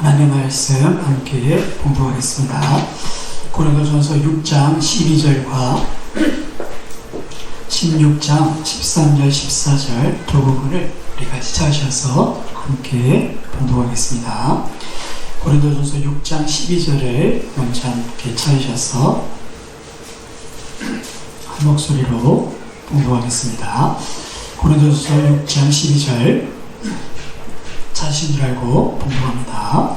하나님의 말씀 함께 공부하겠습니다. 고린도전서 6장 12절과 16장 13절 14절 두 부분을 우리 같이 찾으셔서 함께 공부하겠습니다. 고린도전서 6장 12절을 먼저 함께 찾으셔서 한 목소리로 공부하겠습니다. 고린도전서 6장 12절 자신 줄 알고 공부합니다.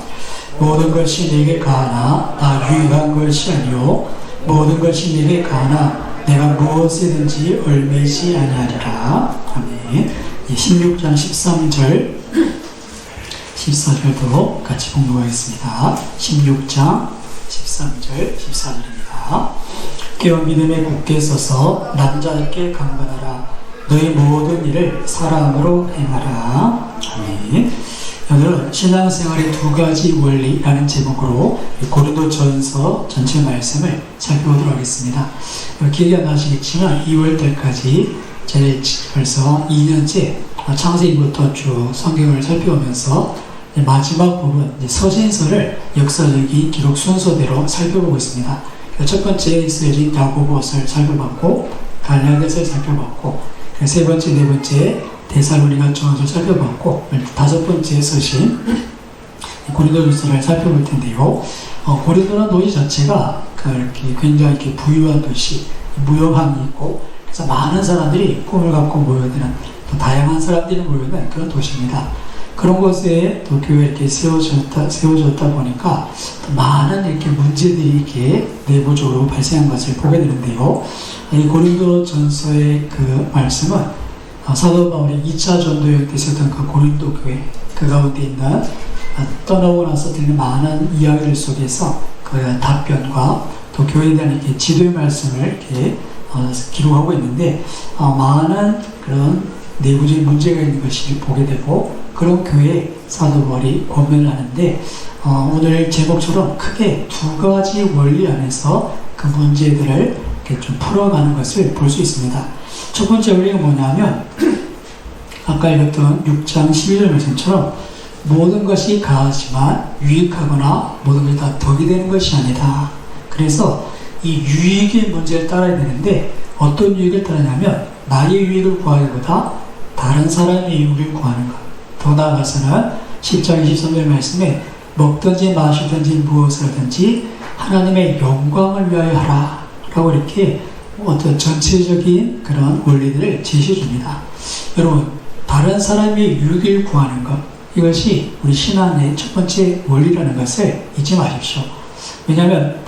모든 것이 내게 가하나 나 유익한 것이 아니요 모든 것이 내게 가하나 내가 무엇이든지 얽매이지 아니하리라. 아멘. 16장 13절 14절도 같이 공부하겠습니다. 16장 13절 14절입니다. 깨어 믿음에 굳게 서서 남자답게 강건하라. 너희 모든 일을 사랑으로 행하라. 아멘. 오늘은 신앙생활의 두 가지 원리라는 제목으로 고린도전서 전체 말씀을 살펴보도록 하겠습니다. 기억이 안 나시겠지만 2월달까지 제 벌써 2년째 창세기부터 쭉 성경을 살펴보면서 마지막 부분 서신서를 역사적인 기록 순서대로 살펴보고 있습니다. 첫 번째 쓰여진 야고보서를 살펴봤고 갈라디아서를 살펴봤고 세 번째, 네 번째 데살로니가 전서를 살펴봤고 다섯 번째 서신 고린도전서를 살펴볼 텐데요. 고린도는 도시 자체가 이렇게 굉장히 이렇게 부유한 도시, 무역함이 있고 그래서 많은 사람들이 꿈을 갖고 모여드는 또 다양한 사람들이 모여드는 그런 도시입니다. 그런 곳에 또 교회 이렇게 세워졌다 보니까 또 많은 이렇게 문제들이 이렇게 내부적으로 발생한 것을 보게 되는데요. 이 고린도전서의 그 말씀은 사도 바울이 2차 전도여행 때 있었던 그 고린도 교회 그 가운데 있는 떠나고 나서 들리는 많은 이야기들 속에서 그 답변과 또 교회에 대한 이렇게 지도의 말씀을 이렇게 기록하고 있는데 많은 그런 내부적인 문제가 있는 것을 보게 되고 그런 교회에 사도 바울이 권면을 하는데 오늘 제목처럼 크게 두 가지 원리 안에서 그 문제들을 이렇게 좀 풀어가는 것을 볼 수 있습니다. 첫 번째 원리가 뭐냐면 아까 읽었던 6장 12절 말씀처럼 모든 것이 가하지만 유익하거나 모든 것이 다 덕이 되는 것이 아니다. 그래서 이 유익의 문제를 따라야 되는데 어떤 유익을 따르냐면 나의 유익을 구하기보다 다른 사람의 유익을 구하는 것. 더 나아가서는 10장 23절 말씀에 먹든지 마시든지 무엇을 하든지 하나님의 영광을 위하여 하라 라고 이렇게 어떤 전체적인 그런 원리들을 제시해 줍니다. 여러분 다른 사람의 유익을 구하는 것 이것이 우리 신앙의 첫 번째 원리라는 것을 잊지 마십시오. 왜냐하면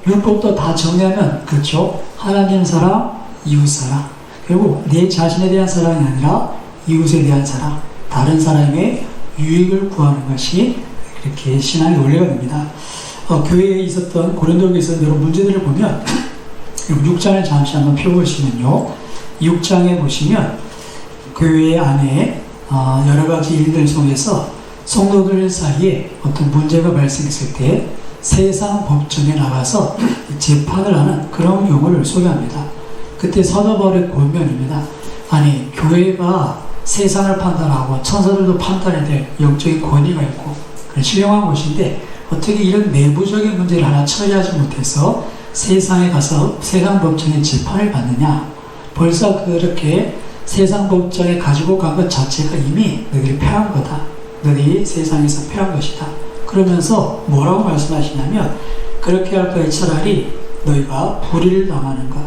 율법도 다 정리하면 그렇죠. 하나님 사랑, 이웃 사랑 결국 내 자신에 대한 사랑이 아니라 이웃에 대한 사랑 다른 사람의 유익을 구하는 것이 이렇게 신앙의 원리가 됩니다. 교회에 있었던 고린도에 있었던 여러 문제들을 보면 6장을 잠시 한번 펴보시면요. 6장에 보시면 교회 안에 여러 가지 일들 속에서 성도들 사이에 어떤 문제가 발생했을 때 세상 법정에 나가서 재판을 하는 그런 경우를 소개합니다. 그때 사도 바울의 권면입니다. 아니 교회가 세상을 판단하고 천사들도 판단해야 될 영적인 권위가 있고 그런 신령한 곳인데 어떻게 이런 내부적인 문제를 하나 처리하지 못해서 세상에 가서 세상 법정에 재판을 받느냐. 벌써 그렇게 세상 법정에 가지고 간 것 자체가 이미 너희들이 패한 거다. 너희들이 세상에서 패한 것이다. 그러면서 뭐라고 말씀하시냐면 그렇게 할 바에 차라리 너희가 불의를 당하는 것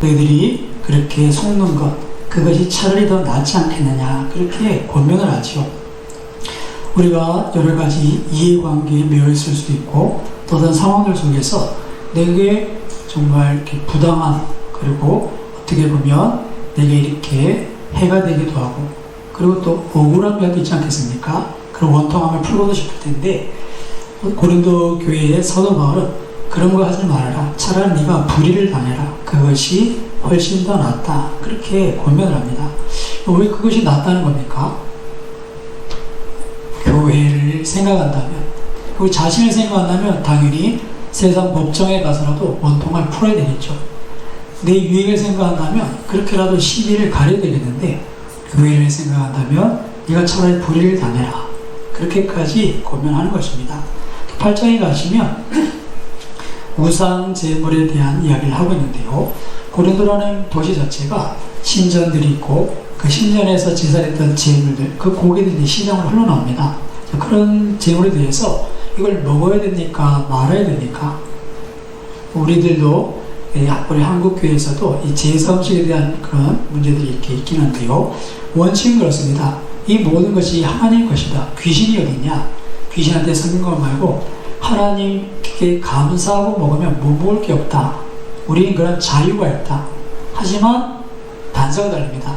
너희들이 그렇게 속는 것 그것이 차라리 더 낫지 않겠느냐 그렇게 권면을 하죠. 우리가 여러 가지 이해관계에 매여 있을 수도 있고 또 다른 상황들 속에서 내게 정말 이렇게 부당한 그리고 어떻게 보면 내게 이렇게 해가 되기도 하고 그리고 또 억울한 면도 있지 않겠습니까? 그런 원통함을 풀고도 싶을 텐데 고린도 교회의 사도 바울은 그런 거 하지 말아라. 차라리 네가 불의를 당해라. 그것이 훨씬 더 낫다. 그렇게 권면을 합니다. 왜 그것이 낫다는 겁니까? 교회를 생각한다면 우리 자신을 생각한다면 당연히 세상 법정에 가서라도 원통을 풀어야 되겠죠. 내 유익을 생각한다면 그렇게라도 시비를 가려야 되겠는데 교회를 생각한다면 네가 차라리 불의를 당해라. 그렇게까지 고민하는 것입니다. 8장에 가시면 우상 제물에 대한 이야기를 하고 있는데요. 고린도라는 도시 자체가 신전들이 있고 그 신전에서 제사했던 제물들, 그 고기들이 시장으로 흘러나옵니다. 그런 제물에 대해서 이걸 먹어야 됩니까? 말아야 됩니까? 우리들도 우리 한국교회에서도 이 제사 음식에 대한 그런 문제들이 이렇게 있긴 한데요. 원칙은 그렇습니다. 이 모든 것이 하나님의 것이다. 귀신이 어딨냐? 귀신한테 섬긴 것 말고 하나님께 감사하고 먹으면 못 먹을 게 없다. 우리는 그런 자유가 있다. 하지만 단서가 달립니다.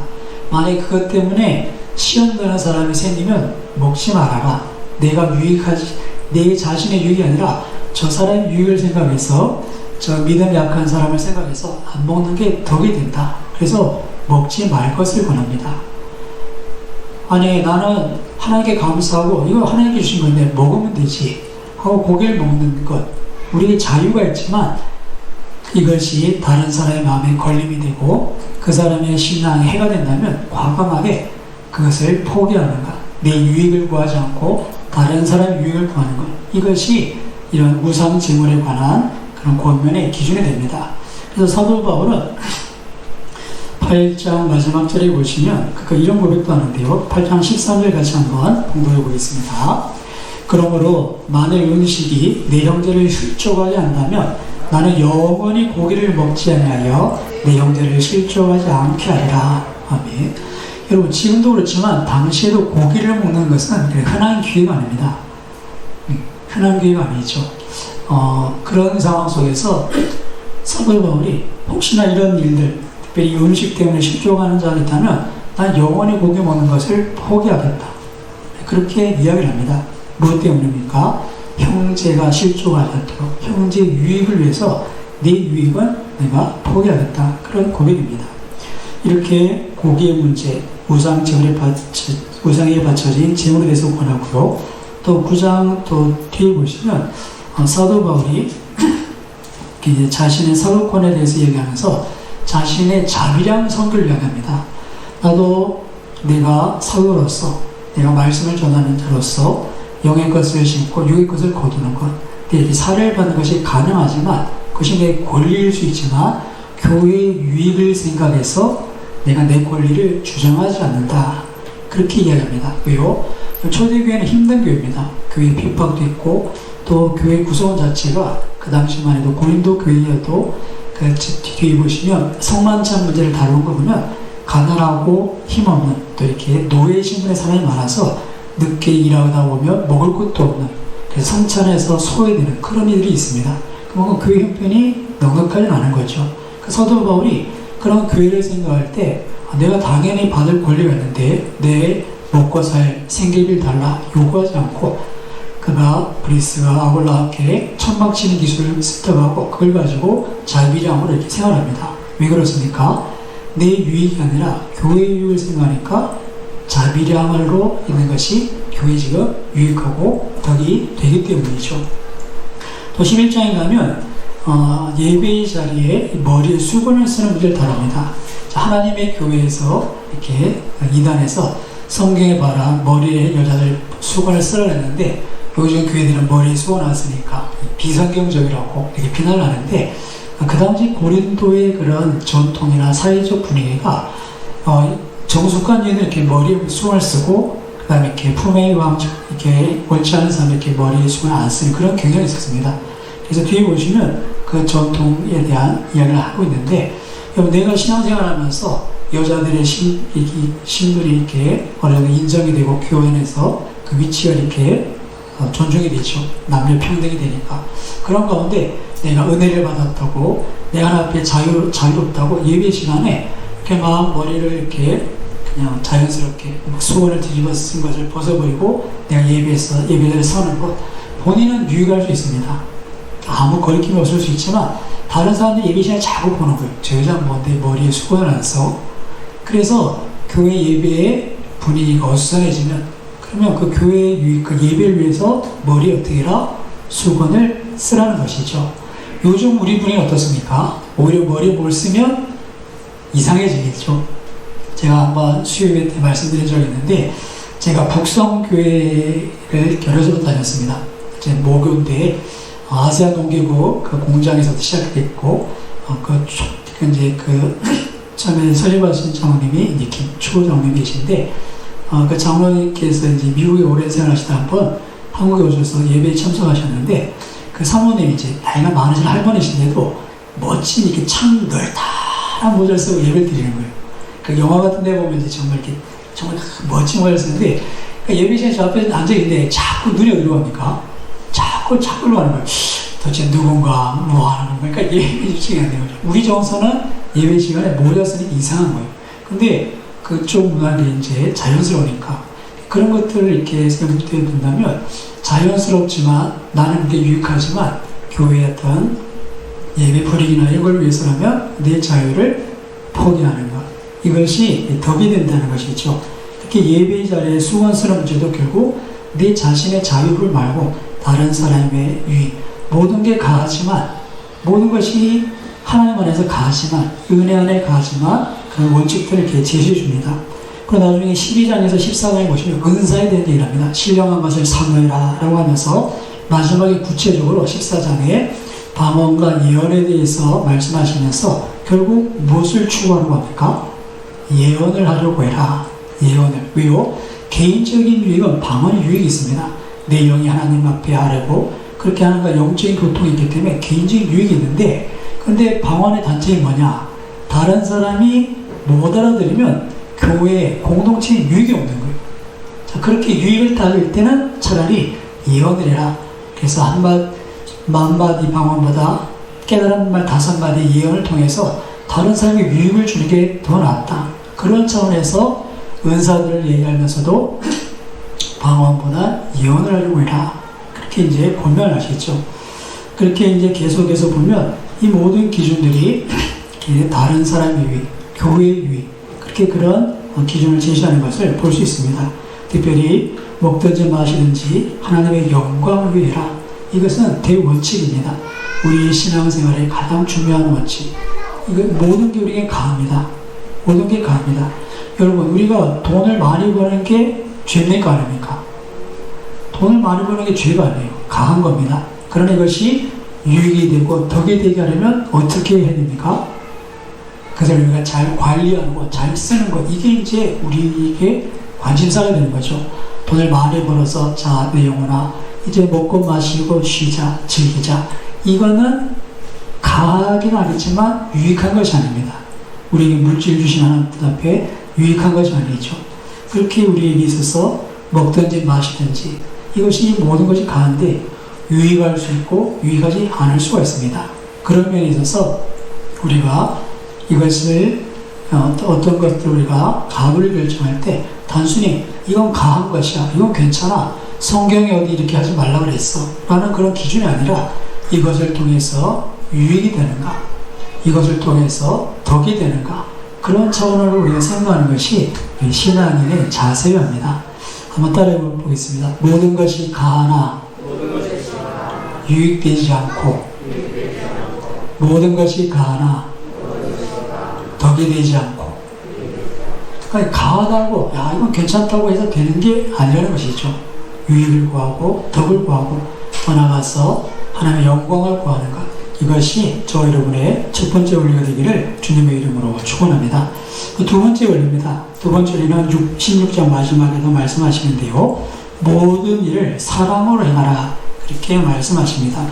만약에 그것 때문에 시험 드는 사람이 생기면 먹지 말아라. 내가 유익하지, 내 자신의 유익이 아니라 저 사람의 유익을 생각해서, 저 믿음이 약한 사람을 생각해서 안 먹는 게 덕이 된다. 그래서 먹지 말 것을 권합니다. 아니, 나는 하나님께 감사하고 이거 하나님께 주신 건데 먹으면 되지 하고 고기를 먹는 것, 우리의 자유가 있지만 이것이 다른 사람의 마음에 걸림이 되고 그 사람의 신앙에 해가 된다면 과감하게 그것을 포기하는가, 내 유익을 구하지 않고 다른 사람의 유익을 구하는 것, 이것이 이런 우상 제물에 관한 그런 권면의 기준이 됩니다. 그래서 사도 바울은 8장 마지막 절에 보시면 이런 고백도 하는데요. 8장 13절 같이 한번 공부해 보겠습니다. 그러므로 만일 음식이 내 형제를 실족하게 한다면 나는 영원히 고기를 먹지 아니하여 내 형제를 실족하지 않게 하리라. 아멘. 여러분, 지금도 그렇지만 당시에도 고기를 먹는 것은 흔한 기회가 아닙니다. 흔한 기회가 아니죠. 그런 상황 속에서 사도 바울이 혹시나 이런 일들, 특별히 음식 때문에 실족하는 자가 있다면 난 영원히 고기 먹는 것을 포기하겠다. 그렇게 이야기를 합니다. 무엇 때문입니까? 형제가 실족하지 않도록 형제의 유익을 위해서 내 유익은 내가 포기하겠다. 그런 고백입니다. 이렇게 고기의 문제, 우상에 바쳐진 제물에 대해서 권하고요. 또 9장 또 뒤에 보시면 사도 바울이 이제 자신의 사도권에 대해서 얘기하면서 자신의 자비량 성교를 이야기합니다. 나도 내가 사도로서, 내가 말씀을 전하는 자로서 영의 것을 심고 육의 것을 거두는 것, 이렇게 살해를 받는 것이 가능하지만 그것이 내 권리일 수 있지만 교회의 유익을 생각해서 내가 내 권리를 주장하지 않는다. 그렇게 이야기합니다. 왜요? 초대교회는 힘든 교회입니다. 교회 핍박도 있고 또 교회 구성원 자체가 그 당시만 해도 고린도 교회여도 그 뒤에 보시면 성만찬 문제를 다루는 거 보면 가난하고 힘없는 또 이렇게 노예 신분의 사람이 많아서 늦게 일하다 보면 먹을 것도 없는, 그래서 성찬에서 소외되는 그런 일들이 있습니다. 그러면 교회 형편이 넉넉하지 않은 거죠. 그 사도 바울이 그런 교회를 생각할 때 내가 당연히 받을 권리가 있는데 내 먹고 살 생계비를 달라 요구하지 않고 그가 브리스가 아골라에게 천막 치는 기술을 습득하고 그걸 가지고 자비량으로 이렇게 생활합니다. 왜 그렇습니까? 내 유익이 아니라 교회 유익을 생각하니까 자비량으로 있는 것이 교회 지금 유익하고 덕이 되기 때문이죠. 또 11장에 가면 예배의 자리에 머리에 수건을 쓰는 문제를 다룹니다. 하나님의 교회에서 이렇게 이단에서 성경에 봐라 머리에 여자들 수건을 쓰라 했는데 요즘 교회들은 머리에 수건 안 쓰니까 비성경적이라고 이렇게 비난을 하는데 그 당시 고린도의 그런 전통이나 사회적 분위기가 정숙한 여인은 이렇게 머리에 수건을 쓰고 그 다음에 이렇게 품에 이렇게 옳지 않은 사람은 이렇게 머리에 수건을 안 쓰는 그런 경향이 있었습니다. 그래서 뒤에 보시면 그 전통에 대한 이야기를 하고 있는데 여러분, 내가 신앙생활 하면서 여자들의 신분이 이렇게 어느 정도 인정이 되고 교회 안에서 그 위치가 이렇게 존중이 되죠. 남녀 평등이 되니까. 그런 가운데 내가 은혜를 받았다고, 내 하나님께 자유롭다고 예배 시간에 이렇게 막 머리를 이렇게 그냥 자연스럽게 수건을 뒤집어 쓴 것을 벗어버리고 내가 예배를 서는 것, 본인은 유익할 수 있습니다. 아무 거리낌이 없을 수 있지만 다른 사람들 예배 시간에 자꾸 보는 거예요. 저 여자는 뭔데 머리에 수건을 안 써? 그래서 교회 예배의 분위기가 어수선해지면 그러면 그 교회의 유익, 그 예배를 위해서 머리에 어떻게 해라? 수건을 쓰라는 것이죠. 요즘 우리 분위기는 어떻습니까? 오히려 머리에 뭘 쓰면 이상해지겠죠. 제가 한번 수요예배 때 말씀드린 적이 있는데 제가 북성교회를 결혼으로 다녔습니다. 이제 모교인데 아세안 농기구 그 공장에서도 시작됐고 이제 처음에 설립하신 장로님이 이제 김초 장로님이신데 그 장로님께서 이제 미국에 오랜 생활하시다 한번 한국에 오셔서 예배에 참석하셨는데 그 사모님이 이제 나이가 많으신 할머니신데도 멋진 이렇게 참 널따란 모자를 쓰고 예배를 드리는 거예요. 그 영화 같은 데 보면 이제 정말 이렇게 정말 멋진 모자를 쓰는데 그러니까 예배 시간에 저 앞에 앉아있는데 자꾸 눈이 어디로 갑니까? 자꾸 일로 가는 거예요. 도대체 누군가 뭐 하는 건가? 그러니까 예배 주체가 안 되는 거죠. 우리 정서는 예배 시간에 모자 쓰니까 이상한 거예요. 근데 그쪽 문화는 이제 자연스러우니까 그런 것들을 이렇게 생각해 본다면 자연스럽지만 나는 그게 유익하지만 교회의 어떤 예배 불이익이나 이런 걸 위해서라면 내 자유를 포기하는 것 이것이 덕이 된다는 것이죠. 특히 예배 자리에 수고스러운 죄도 결국 내 자신의 자유를 말고 다른 사람의 유익 모든 게 가하지만 모든 것이 하나님 안에서 가하지만 은혜 안에 가하지만 그런 원칙들을 이렇게 제시해 줍니다. 그리고 나중에 12장에서 14장에 보시면 은사에 대한 얘기를 합니다. 신령한 것을 사모해라 라고 하면서 마지막에 구체적으로 14장에 방언과 예언에 대해서 말씀하시면서 결국 무엇을 추구하려고 합니까? 예언을 하려고 해라. 예언을. 왜요? 개인적인 유익은 방언의 유익이 있습니다. 내 영이 하나님 앞에 하려고 그렇게 하는 건 영적인 교통이 있기 때문에 개인적인 유익이 있는데 근데 방언의 단점이 뭐냐? 다른 사람이 못 알아들으면 교회에 공동체에 유익이 없는 거예요. 자, 그렇게 유익을 따질 때는 차라리 예언을 해라. 그래서 만마디 방언보다 깨달은 말 5마디 예언을 통해서 다른 사람에게 유익을 주는 게 더 낫다. 그런 차원에서 은사들을 얘기하면서도 방언보다 예언을 하려고 해라. 그렇게 이제 권면을 하시죠. 그렇게 이제 계속해서 보면 이 모든 기준들이 다른 사람의 유익, 교회의 유익, 그렇게 그런 기준을 제시하는 것을 볼 수 있습니다. 특별히 먹든지 마시든지 하나님의 영광을 위해라. 이것은 대원칙입니다. 우리 신앙생활의 가장 중요한 원칙. 이거 모든 게 우리에게 가합니다. 모든 게 가합니다. 여러분, 우리가 돈을 많이 버는 게 죄입니까 아닙니까? 돈을 많이 버는 게 죄가 아니에요. 가한 겁니다. 그러나 이것이 유익이 되고 덕이 되게 하려면 어떻게 해야 됩니까? 그래서 우리가 잘 관리하고 잘 쓰는 것, 이게 이제 우리에게 관심사가 되는 거죠. 돈을 많이 벌어서 자, 내 영혼아 이제 먹고 마시고 쉬자, 즐기자. 이거는 가하긴 하겠지만 유익한 것이 아닙니다. 우리에게 물질 주신 하나님 앞에 유익한 것이 아니죠. 그렇게 우리에게 있어서 먹든지 마시든지 이것이 모든 것이 가한데 유익할 수 있고 유익하지 않을 수가 있습니다. 그런 면에 있어서 우리가 이것을 어떤 것들 우리가 가불 결정할 때 단순히 이건 가한 것이야, 이건 괜찮아, 성경이 어디 이렇게 하지 말라고 그랬어 라는 그런 기준이 아니라 이것을 통해서 유익이 되는가, 이것을 통해서 덕이 되는가, 그런 차원으로 우리가 생각하는 것이 신앙인의 자세입니다. 한번 따라해 보겠습니다. 모든 것이 가하나 유익되지 않고 모든 것이 가하나 덕이 되지 않고, 그러니까 가하다고 야 이건 괜찮다고 해서 되는 게 아니라는 것이죠. 유익을 구하고 덕을 구하고 더 나아가서 하나님의 영광을 구하는 것, 이것이 저 여러분의 첫 번째 원리가 되기를 주님의 이름으로 축원합니다. 그 두 번째 원리입니다. 두 번째 원리는 16장 마지막에도 말씀하시는데요, 모든 일을 사랑으로 행하라, 그렇게 말씀하십니다.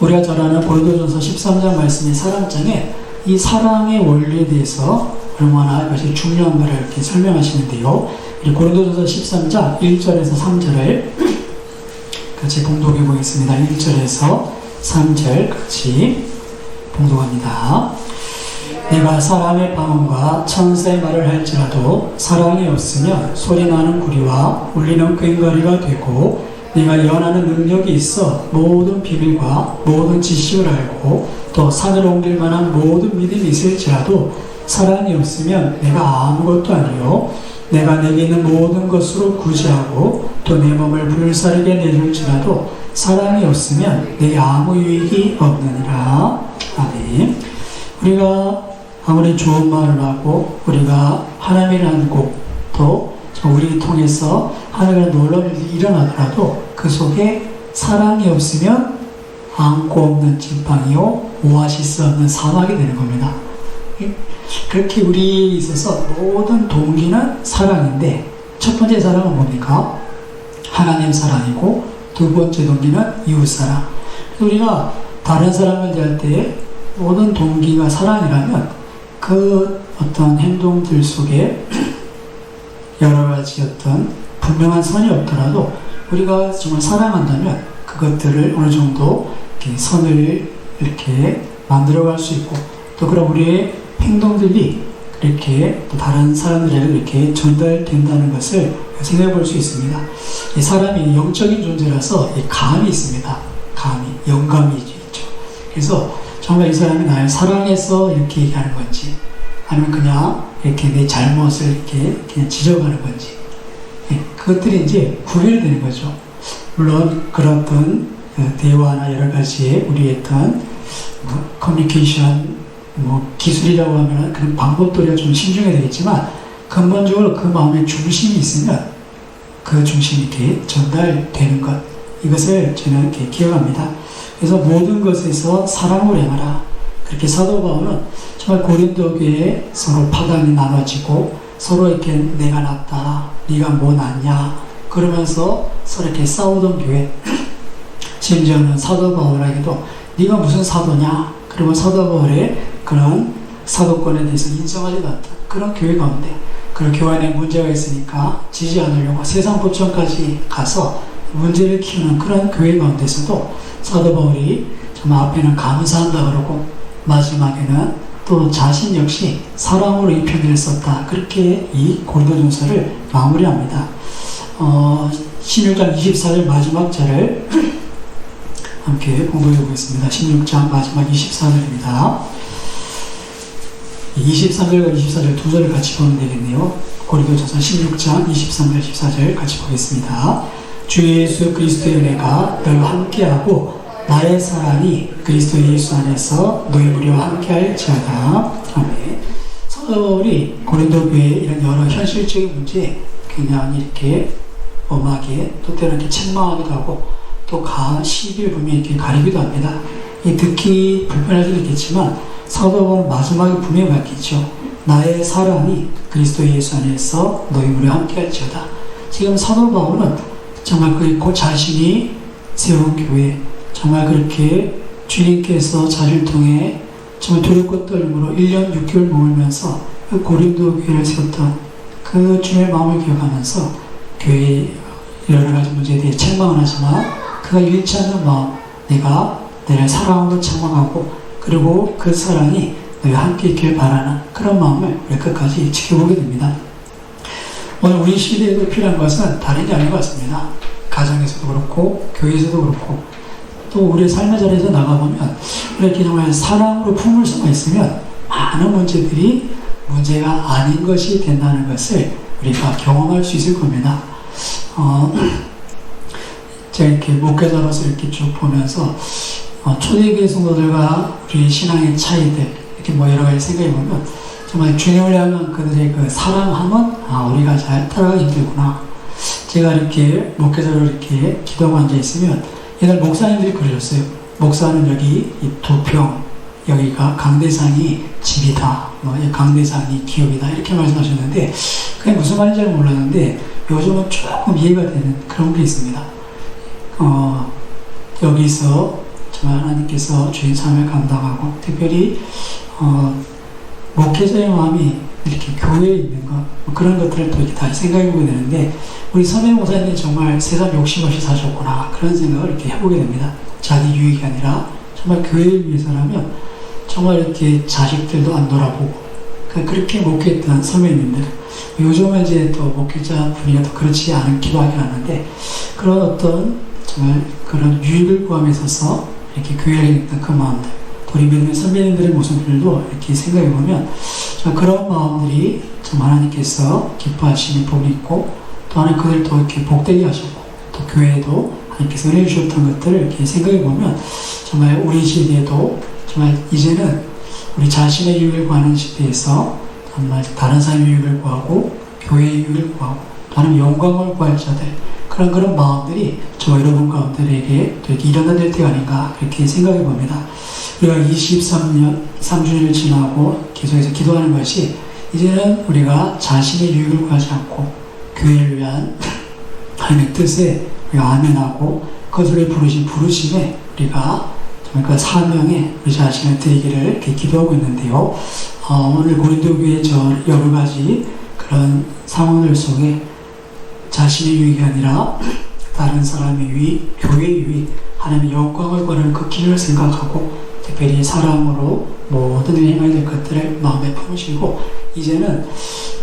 우리가 잘 아는 고린도전서 13장 말씀의 사랑장에 이 사랑의 원리에 대해서 얼마나 이것이 중요한가를 이렇게 설명하시는데요. 고린도전서 13장 1절에서 3절을 같이 봉독해 보겠습니다. 1절에서 3절 같이 봉독합니다. 내가 사람의 방언과 천사의 말을 할지라도 사랑이 없으면 소리나는 구리와 울리는 꽹과리가 되고, 내가 예언하는 능력이 있어 모든 비밀과 모든 지식을 알고 또 산을 옮길 만한 모든 믿음이 있을지라도 사랑이 없으면 내가 아무것도 아니요, 내가 내게 있는 모든 것으로 구제하고 또 내 몸을 불사르게 내줄지라도 사랑이 없으면 내게 아무 유익이 없느니라. 아멘. 우리가 아무리 좋은 말을 하고 우리가 하나님을 알고 또 우리 통해서 하나님의 놀라운 일이 일어나더라도 그 속에 사랑이 없으면 안고 없는 찐빵이요 오아시스 없는 사막이 되는 겁니다. 그렇게 우리에 있어서 모든 동기는 사랑인데 첫 번째 사랑은 뭡니까? 하나님 사랑이고 두 번째 동기는 이웃 사랑. 우리가 다른 사람을 대할 때 모든 동기가 사랑이라면 그 어떤 행동들 속에 여러 가지 어떤 분명한 선이 없더라도 우리가 정말 사랑한다면 그것들을 어느 정도 이렇게 선을 이렇게 만들어갈 수 있고 또 그런 우리의 행동들이 그렇게 또 다른 사람들에게 이렇게 전달된다는 것을 생각해 볼 수 있습니다. 이 사람이 영적인 존재라서 이 감이 있습니다. 감이, 영감이 있죠. 그래서 정말 이 사람이 나를 사랑해서 이렇게 얘기하는 건지 아니면 그냥 이렇게 내 잘못을 이렇게 그냥 지적하는 건지 그것들이 이제 구별되는 거죠. 물론 그런 어떤 대화나 여러 가지의 우리의 어떤 커뮤니케이션 기술이라고 하면 그런 방법들이 좀 신중해야 되겠지만 근본적으로 그 마음의 중심이 있으면 그 중심이 이렇게 전달되는 것 이것을 저는 이렇게 기억합니다. 그래서 모든 것에서 사랑으로 행하라. 그렇게 사도 바울은 정말 고린도 교회에 서로 파당이 나눠지고 서로 이렇게 내가 낫다, 네가 뭐 낫냐 그러면서 서로 이렇게 싸우던 교회 심지어는 사도 바울에게도 네가 무슨 사도냐 그리고 사도 바울의 그런 사도권에 대해서 인정하지도 않다. 그런 교회 가운데 그런 교회 안에 문제가 있으니까 지지 않으려고 세상 보천까지 가서 문제를 키우는 그런 교회 가운데서도 사도 바울이 정말 앞에는 감사한다 그러고 마지막에는 또 자신 역시 사랑으로 이 편지를 썼다. 그렇게 이 고린도전서를 마무리합니다. 16장 24절 마지막 절을 함께 공부해 보겠습니다. 16장 마지막 24절입니다. 23절과 24절 두 절을 같이 보면 되겠네요. 고린도전서 16장 23절 24절 같이 보겠습니다. 주 예수 그리스도의 은혜가 너희와 함께하고 나의 사랑이 그리스도 예수 안에서 너희 우리와 함께할지어다. 아멘. 사도 바울이 고린도 교회의 이런 여러 현실적인 문제에 그냥 이렇게 엄하게 또 때로는 이렇게 책망하기도 하고 또 시비를 분명히 이렇게 가리기도 합니다. 듣기 불편할 수도 있겠지만 사도 바울은 마지막에 분명히 밝히죠. 나의 사랑이 그리스도 예수 안에서 너희 우리와 함께할지어다. 지금 사도 바울은 정말 그 자신이 세운 교회 정말 그렇게 주님께서 자리를 통해 정말 두렵고 떨림으로 1년 6개월 머물면서 그 고린도 교회를 세웠던 그 주님의 마음을 기억하면서 교회의 여러 가지 문제에 대해 책망을 하지만 그가 잃지 않는 마음, 내가 너를 사랑하고 책망하고 그리고 그 사랑이 너희와 함께 있길 바라는 그런 마음을 우리 끝까지 지켜보게 됩니다. 오늘 우리 시대에도 필요한 것은 다른 게 아닌 것 같습니다. 가정에서도 그렇고 교회에서도 그렇고 또 우리의 삶의 자리에서 나가보면 이렇게 정말 사랑으로 품을 수가 있으면 많은 문제들이 문제가 아닌 것이 된다는 것을 우리가 경험할 수 있을 겁니다. 제가 이렇게 목회자로서 이렇게 쭉 보면서 초대교회 성도들과 우리 신앙의 차이들 이렇게 여러 가지 생각해 보면 정말 주님을 향한 그들의 그 사랑함은 우리가 잘 따라가기 힘들구나. 제가 이렇게 목회자로 이렇게 기도하고 앉아 있으면 옛날 목사님들이 그러셨어요. 목사는 여기 이 2평 여기가 강대상이 집이다. 강대상이 기업이다. 이렇게 말씀하셨는데 그게 무슨 말인지 잘 몰랐는데 요즘은 조금 이해가 되는 그런 게 있습니다. 여기서 정말 하나님께서 주인 삶을 감당하고 특별히 목회자의 마음이 이렇게 교회에 있는 것 그런 것들을 또 이렇게 다시 생각해 보게 되는데 우리 선배 목사님이 정말 세상 욕심 없이 사셨구나 그런 생각을 이렇게 해보게 됩니다. 자기 유익이 아니라 정말 교회를 위해서라면 정말 이렇게 자식들도 안 돌아보고 그렇게 목회했던 선배님들 요즘은 이제 또 목회자 분위기가 또 그렇지 않기도 하긴 하는데 그런 어떤 정말 그런 유익을 구함에 있어서 이렇게 교회를 했던 그 마음들 우리 믿음의 선배님들의 모습들도 이렇게 생각해 보면 그런 마음들이 참 하나님께서 기뻐하시는 복이 있고 또 하나님 그들도 이렇게 복되게 하셨고 또 교회에도 하나님께서 은혜 주셨던 것들을 이렇게 생각해 보면 정말 우리 시대에도 정말 이제는 우리 자신의 유익을 구하는 시대에서 정말 다른 사람의 유익을 구하고 교회의 유익을 구하고 하나님 영광을 구할 자들, 그런 마음들이 저 여러분 가운데에게 또 이렇게 일어나될 때가 아닌가 그렇게 생각해 봅니다. 우리가 23주년을 지나고 계속해서 기도하는 것이 이제는 우리가 자신의 유익을 구하지 않고 교회를 위한 하나님의 뜻에 우리가 아멘하고 그것을 부르신 부르심에 우리가 정말 그 사명에 우리 자신을 드리기를 이렇게 기도하고 있는데요. 오늘 고린도 교회 저 여러 가지 그런 상황들 속에 자신의 유익이 아니라 다른 사람의 유익, 교회의 유익, 하나님의 영광을 구하는 그 길을 생각하고 특별히 사랑으로 모든 일 행해야 될 것들을 마음에 품으시고 이제는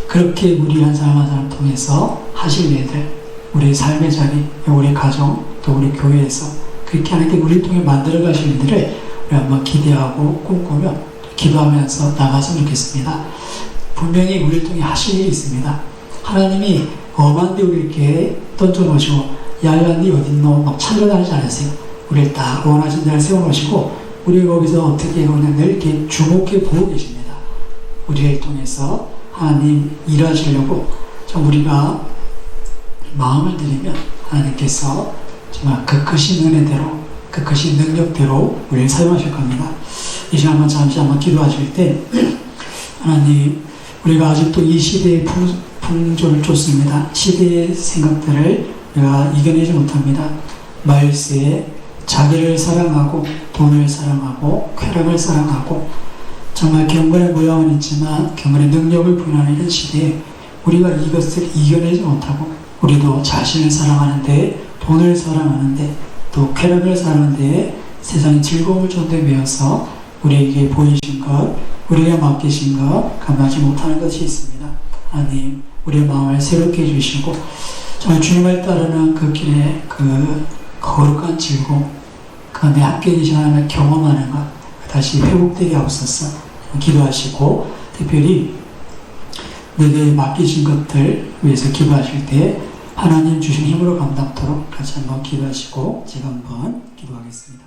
그렇게 우리 한 사람 한 사람 통해서 하실 일들, 우리 삶의 자리, 우리 가정, 또 우리 교회에서 그렇게 하나님께 우리를 통해 만들어 가실 일들을 우리 한번 기대하고 꿈꾸며 기도하면서 나갔으면 좋겠습니다. 분명히 우리를 통해 하실 일이 있습니다. 하나님이 엄한 데 우리 이렇게 던져놓으시고 야외한 데 어딨노 막 찾아다니지 않으세요. 우리를 딱 원하신 자를 세워놓으시고 우리 거기서 어떻게 그냥 늘 이렇게 주목해 보고 계십니다. 우리를 통해서 하나님 일하시려고 우리가 마음을 들이면 하나님께서 정말 그 크신 은혜대로 그 크신 능력대로 우리를 사용하실 겁니다. 이 시간 잠시 한번 기도하실 때 하나님 우리가 아직도 이 시대의 풍조를 쫓습니다. 시대의 생각들을 우리가 이겨내지 못합니다. 말세에 자기를 사랑하고 돈을 사랑하고 쾌락을 사랑하고 정말 경건의 모양은 있지만 경건의 능력을 부인하는 이런 시대에 우리가 이것을 이겨내지 못하고 우리도 자신을 사랑하는데 돈을 사랑하는데 또 쾌락을 사랑하는데 세상의 즐거움을 존대매어서 우리에게 보이신 것 우리에게 맡기신 것 감당하지 못하는 것이 있습니다. 하나님 우리의 마음을 새롭게 해주시고 정말 주님을 따르는 그 길에 그 거룩한 즐거움 그 내 함께 계신 하나님을 경험하는 것 다시 회복되게 하옵소서. 기도하시고 특별히 내게 맡기신 것들 위해서 기도하실 때 하나님 주신 힘으로 감당토록 같이 한번 기도하시고 제가 한번 기도하겠습니다.